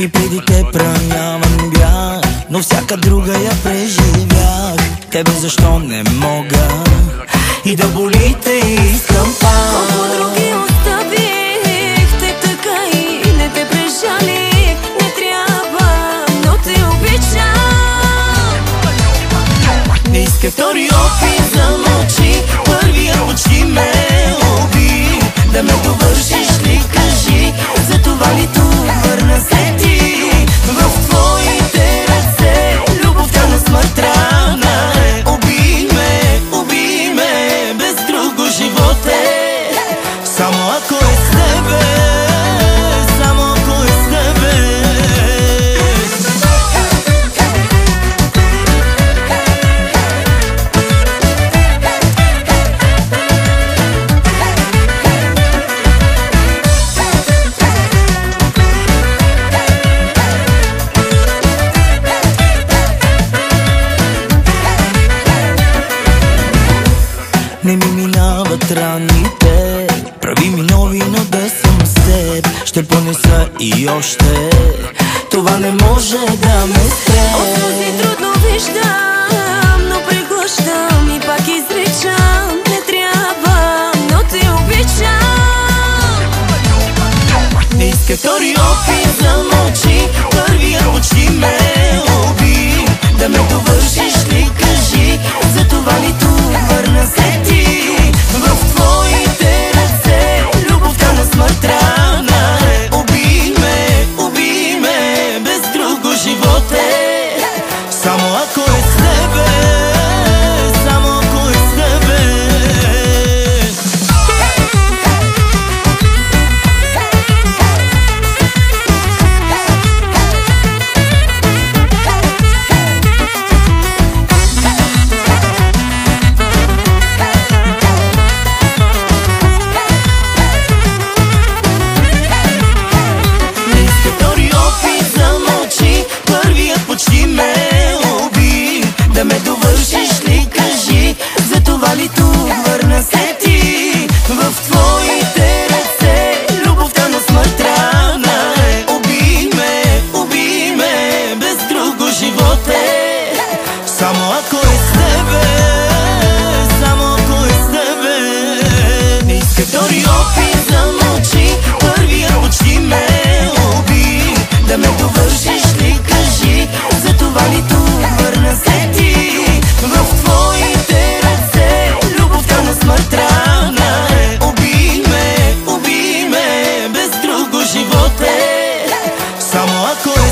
И преди те пранявам бях, но всяка друга я преживях. Тебе защо не мога и да боли те искам пак. Колко други оставих, те така и не те прежалих. Не трябва, но те обичам. Не иска втори опит, замълчи. Първия почти ме уби. Да ме довършиш ли, кажи. За това ли тук върна се ти? В твоите ръце любовта на смърт рана е. Убий ме, без друго живот е. Само ако е с тебе, само ако е с тебе. Не ми минават раните, прави ми нови, но да съм с теб. Ще понеса и още, това не може да ме спре. От този трудно виждам, но преглъщам и пак изричам. Не трябва, но те обичам. Не иска втори опит, замълчи. Първия почти ме уби. Да ме довършиш ли, кажи. За това ли тук върна се ти? В твоите ръце любовта на смърт рана е. Убий ме, без друго живот е. Само ако е с тебе, само ако е с тебе. Почти ме уби. Да ме довършиш ли, кажи. За това ли тук върна се ти? В твоите ръце любовта на смърт рана е. Убий ме, без друго живот е. Само ако е с тебе, само ако е с тебе. Не иска втори опит, замълчи. Първия почти ме уби. Да ме довършиш ли, кажи. За това ли тук върна се ти? В твоите ръце любовта на смърт рана е. Убий ме, без друго живот е. Само ако е